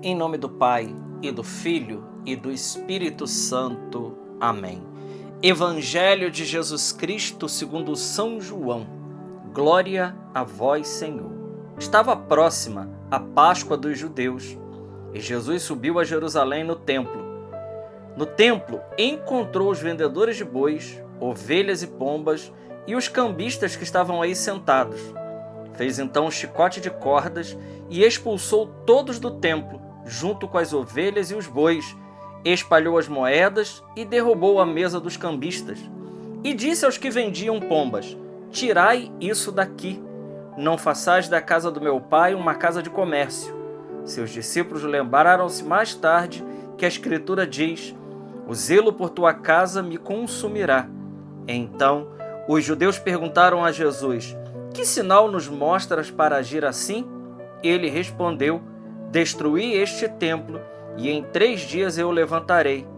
Em nome do Pai, e do Filho, e do Espírito Santo. Amém. Evangelho de Jesus Cristo segundo São João. Glória a vós, Senhor. Estava próxima a Páscoa dos judeus, e Jesus subiu a Jerusalém no templo. No templo, encontrou os vendedores de bois, ovelhas e pombas, e os cambistas que estavam aí sentados. Fez então um chicote de cordas e expulsou todos do templo, junto com as ovelhas e os bois, espalhou as moedas e derrubou a mesa dos cambistas. E disse aos que vendiam pombas: tirai isso daqui, não façais da casa do meu pai uma casa de comércio. Seus discípulos lembraram-se mais tarde que a Escritura diz: o zelo por tua casa me consumirá. Então os judeus perguntaram a Jesus: que sinal nos mostras para agir assim? Ele respondeu: destruí este templo, e em 3 dias eu o levantarei.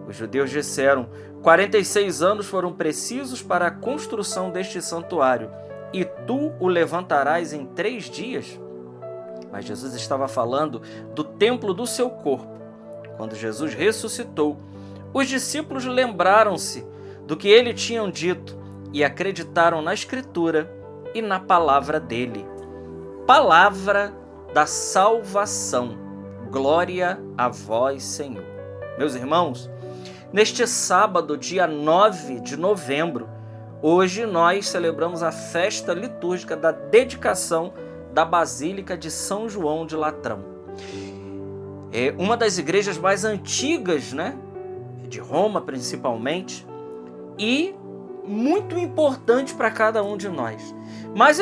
Os judeus disseram: 46 anos foram precisos para a construção deste santuário, e tu o levantarás em 3 dias? Mas Jesus estava falando do templo do seu corpo. Quando Jesus ressuscitou, os discípulos lembraram-se do que ele tinha dito e acreditaram na Escritura e na palavra dele. Palavra da salvação. Glória a vós, Senhor. Meus irmãos, neste sábado, dia 9 de novembro, hoje nós celebramos a festa litúrgica da dedicação da Basílica de São João de Latrão. É uma das igrejas mais antigas, de Roma principalmente, e muito importante para cada um de nós. Mas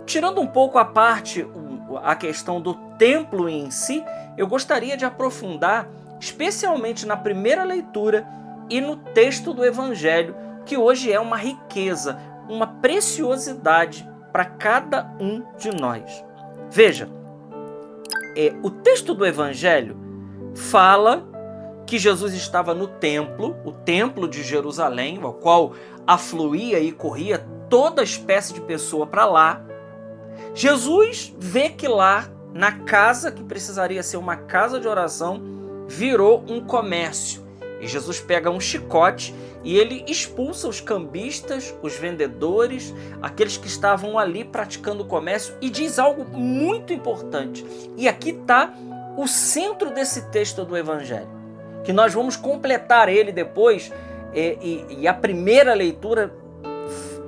tirando um pouco à parte a questão do templo em si, eu gostaria de aprofundar, especialmente na primeira leitura e no texto do Evangelho, que hoje é uma riqueza, uma preciosidade para cada um de nós. Veja, o texto do Evangelho fala que Jesus estava no templo, o templo de Jerusalém, ao qual afluía e corria toda espécie de pessoa para lá. Jesus vê que lá, na casa que precisaria ser uma casa de oração, virou um comércio. E Jesus pega um chicote e ele expulsa os cambistas, os vendedores, aqueles que estavam ali praticando o comércio, e diz algo muito importante. E aqui está o centro desse texto do Evangelho, que nós vamos completar ele depois, e a primeira leitura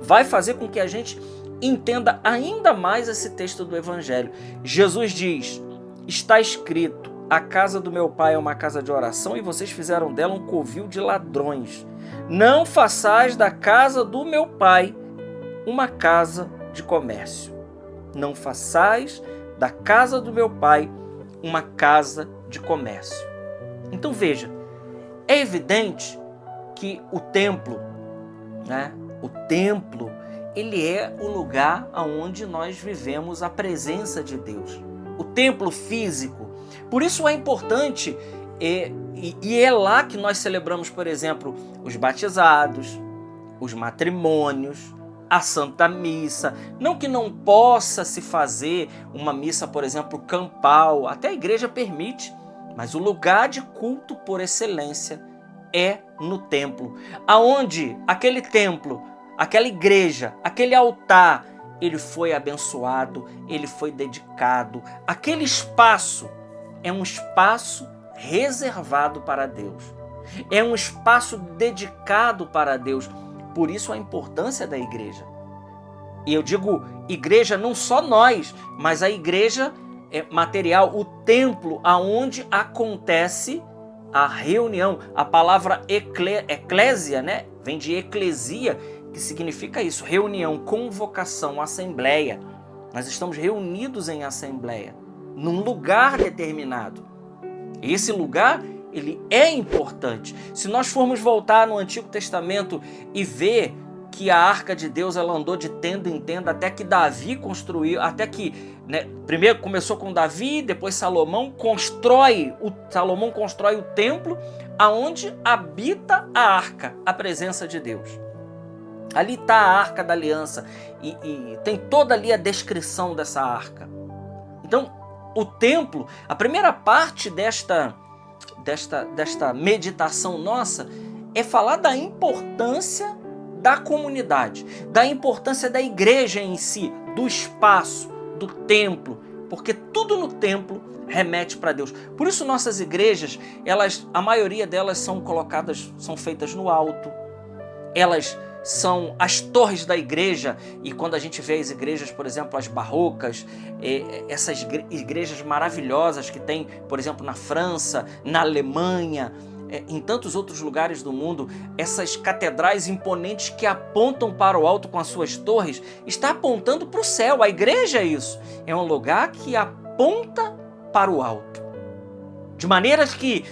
vai fazer com que a gente entenda ainda mais esse texto do Evangelho. Jesus diz: está escrito, a casa do meu pai é uma casa de oração e vocês fizeram dela um covil de ladrões. Não façais da casa do meu pai uma casa de comércio. Não façais da casa do meu pai uma casa de comércio. Então veja, é evidente que o templo, ele é o lugar onde nós vivemos a presença de Deus. O templo físico. Por isso é importante, e é lá que nós celebramos, por exemplo, os batizados, os matrimônios, a Santa Missa. Não que não possa se fazer uma missa, por exemplo, campal, até a igreja permite, mas o lugar de culto por excelência é no templo, aonde aquele templo, aquela igreja, aquele altar, ele foi abençoado, ele foi dedicado. Aquele espaço é um espaço reservado para Deus. É um espaço dedicado para Deus. Por isso a importância da igreja. E eu digo igreja não só nós, mas a igreja material, o templo aonde acontece a reunião. A palavra eclésia, vem de eclesia, que significa isso, reunião, convocação, assembleia. Nós estamos reunidos em assembleia, num lugar determinado. Esse lugar, ele é importante. Se nós formos voltar no Antigo Testamento e ver que a Arca de Deus ela andou de tenda em tenda até que Davi construiu, até que, primeiro começou com Davi, depois Salomão constrói o templo aonde habita a arca, a presença de Deus. Ali está a Arca da Aliança e tem toda ali a descrição dessa arca. Então, o templo, a primeira parte desta meditação nossa é falar da importância da comunidade, da importância da igreja em si, do espaço, do templo, porque tudo no templo remete para Deus. Por isso nossas igrejas, a maioria delas são feitas no alto, elas são as torres da igreja, e quando a gente vê as igrejas, por exemplo, as barrocas, essas igrejas maravilhosas que tem, por exemplo, na França, na Alemanha, em tantos outros lugares do mundo, essas catedrais imponentes que apontam para o alto com as suas torres, está apontando para o céu. A igreja é isso, é um lugar que aponta para o alto. De maneira que,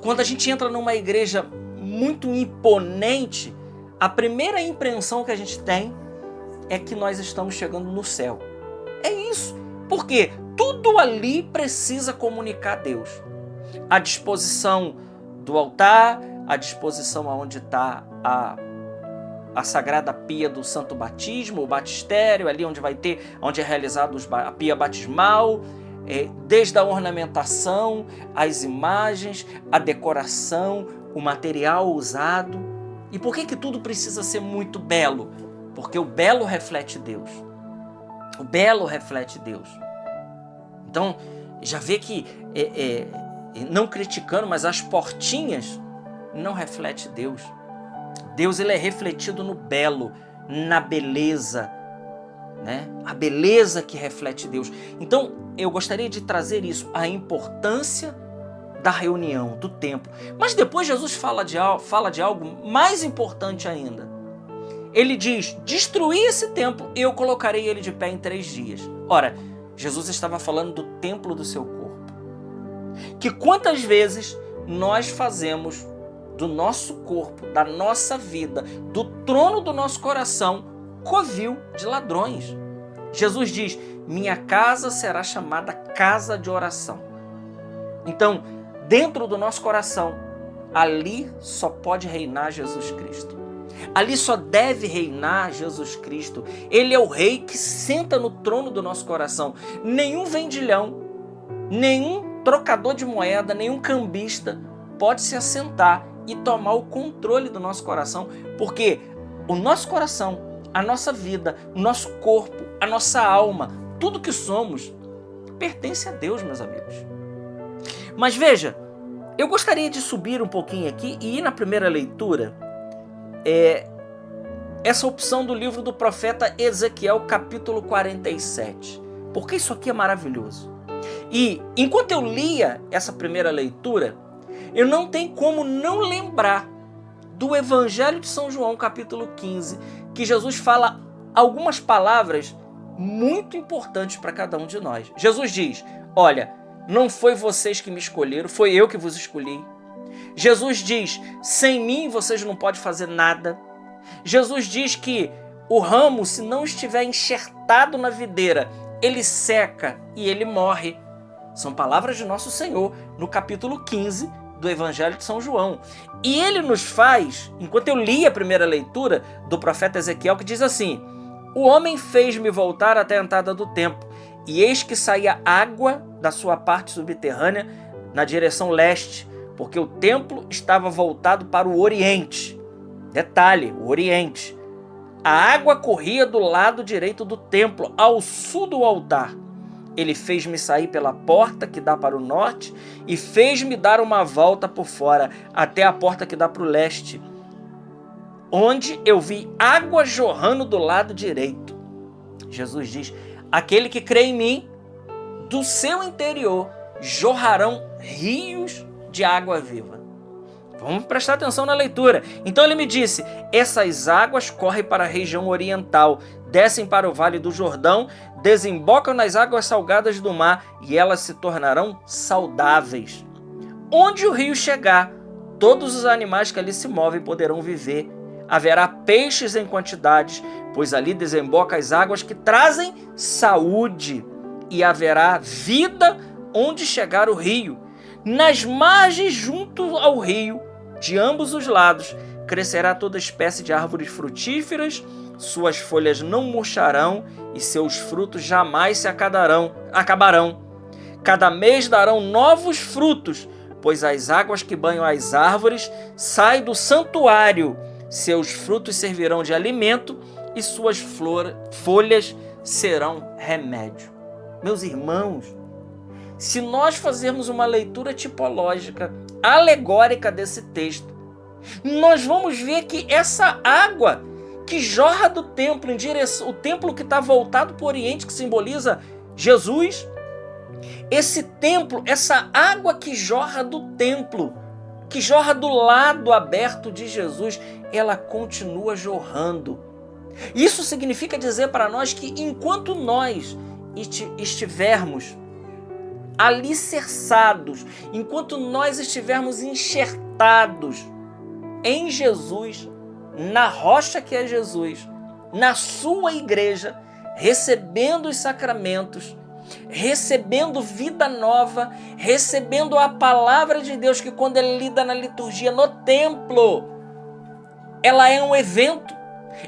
quando a gente entra numa igreja muito imponente, a primeira impressão que a gente tem é que nós estamos chegando no céu. É isso. Porque tudo ali precisa comunicar a Deus. A disposição do altar, a disposição onde está a Sagrada Pia do Santo Batismo, o batistério, ali onde é realizado a pia batismal, desde a ornamentação, as imagens, a decoração, o material usado. E por que tudo precisa ser muito belo? Porque o belo reflete Deus. O belo reflete Deus. Então, já vê que, não criticando, mas as portinhas não refletem Deus. Deus, ele é refletido no belo, na beleza, né? A beleza que reflete Deus. Então, eu gostaria de trazer isso, a importância da reunião, do templo. Mas depois Jesus fala de algo mais importante ainda. Ele diz: destruir esse templo e eu colocarei ele de pé em 3 dias. Ora, Jesus estava falando do templo do seu corpo. Que quantas vezes nós fazemos do nosso corpo, da nossa vida, do trono do nosso coração, covil de ladrões. Jesus diz: minha casa será chamada casa de oração. Então, dentro do nosso coração, ali só pode reinar Jesus Cristo. Ali só deve reinar Jesus Cristo. Ele é o rei que senta no trono do nosso coração. Nenhum vendilhão, nenhum trocador de moeda, nenhum cambista pode se assentar e tomar o controle do nosso coração, porque o nosso coração, a nossa vida, o nosso corpo, a nossa alma, tudo que somos, pertence a Deus, meus amigos. Mas veja, eu gostaria de subir um pouquinho aqui e ir na primeira leitura, essa opção do livro do profeta Ezequiel, capítulo 47, porque isso aqui é maravilhoso. E enquanto eu lia essa primeira leitura, eu não tenho como não lembrar do Evangelho de São João, capítulo 15, que Jesus fala algumas palavras muito importantes para cada um de nós. Jesus diz: olha, não foi vocês que me escolheram, foi eu que vos escolhi. Jesus diz: sem mim vocês não podem fazer nada. Jesus diz que o ramo, se não estiver enxertado na videira, ele seca e ele morre. São palavras de nosso Senhor no capítulo 15 do Evangelho de São João. E ele nos faz, enquanto eu li a primeira leitura do profeta Ezequiel, que diz assim: o homem fez-me voltar até a entrada do templo, e eis que saía água da sua parte subterrânea na direção leste, porque o templo estava voltado para o oriente. Detalhe, o oriente. A água corria do lado direito do templo, ao sul do altar. Ele fez-me sair pela porta que dá para o norte e fez-me dar uma volta por fora até a porta que dá para o leste, onde eu vi água jorrando do lado direito. Jesus diz: aquele que crê em mim, do seu interior jorrarão rios de água viva. Vamos prestar atenção na leitura. Então ele me disse: essas águas correm para a região oriental, descem para o vale do Jordão, desembocam nas águas salgadas do mar e elas se tornarão saudáveis. Onde o rio chegar, todos os animais que ali se movem poderão viver. Haverá peixes em quantidades, pois ali desemboca as águas que trazem saúde, e haverá vida onde chegar o rio. Nas margens junto ao rio, de ambos os lados, crescerá toda espécie de árvores frutíferas, suas folhas não murcharão e seus frutos jamais se acabarão. Cada mês darão novos frutos, pois as águas que banham as árvores saem do santuário. Seus frutos servirão de alimento e suas folhas serão remédio. Meus irmãos, se nós fazermos uma leitura tipológica, alegórica desse texto, nós vamos ver que essa água que jorra do templo, em direção, o templo que está voltado para o Oriente, que simboliza Jesus, esse templo, essa água que jorra do templo, que jorra do lado aberto de Jesus, ela continua jorrando. Isso significa dizer para nós que enquanto nós estivermos alicerçados, enquanto nós estivermos enxertados em Jesus, na rocha que é Jesus, na sua igreja, recebendo os sacramentos, recebendo vida nova, recebendo a palavra de Deus, que quando é lida na liturgia no templo, ela é um evento.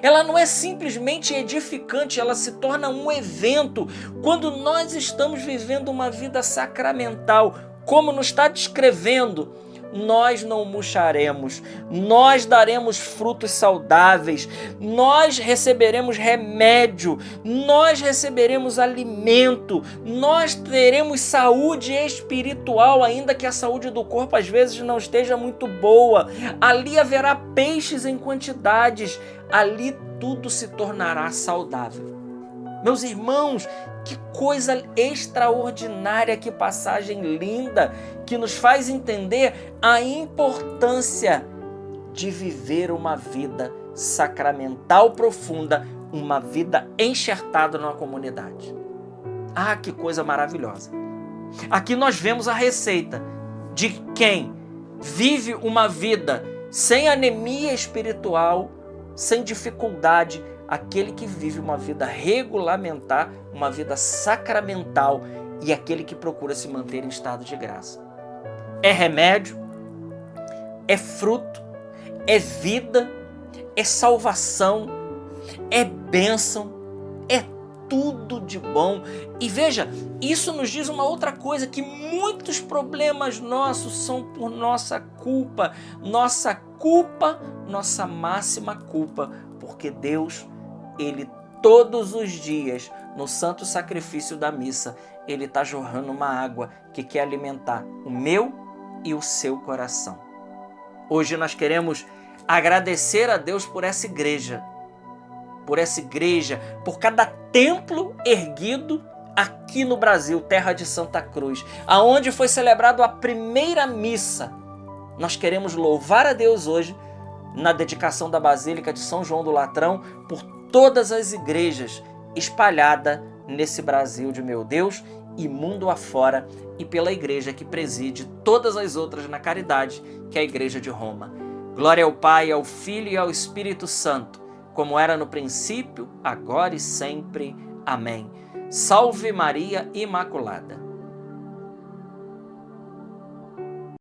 Ela não é simplesmente edificante, ela se torna um evento. Quando nós estamos vivendo uma vida sacramental, como nos está descrevendo, nós não murcharemos, nós daremos frutos saudáveis, nós receberemos remédio, nós receberemos alimento, nós teremos saúde espiritual, ainda que a saúde do corpo às vezes não esteja muito boa. Ali haverá peixes em quantidades, ali tudo se tornará saudável. Meus irmãos, que coisa extraordinária, que passagem linda, que nos faz entender a importância de viver uma vida sacramental profunda, uma vida enxertada numa comunidade. Ah, que coisa maravilhosa! Aqui nós vemos a receita de quem vive uma vida sem anemia espiritual, sem dificuldade, aquele que vive uma vida regulamentar, uma vida sacramental, e aquele que procura se manter em estado de graça. É remédio, é fruto, é vida, é salvação, é bênção, é tudo de bom. E veja, isso nos diz uma outra coisa, que muitos problemas nossos são por nossa culpa, nossa máxima culpa, porque Deus, Ele todos os dias, no santo sacrifício da missa, Ele está jorrando uma água que quer alimentar o meu e o seu coração. Hoje nós queremos agradecer a Deus por essa igreja, por cada templo erguido aqui no Brasil, terra de Santa Cruz, aonde foi celebrada a primeira missa. Nós queremos louvar a Deus hoje, na dedicação da Basílica de São João do Latrão, por todas as igrejas espalhadas nesse Brasil de meu Deus e mundo afora, e pela igreja que preside todas as outras na caridade, que é a Igreja de Roma. Glória ao Pai, ao Filho e ao Espírito Santo, como era no princípio, agora e sempre. Amém. Salve Maria Imaculada.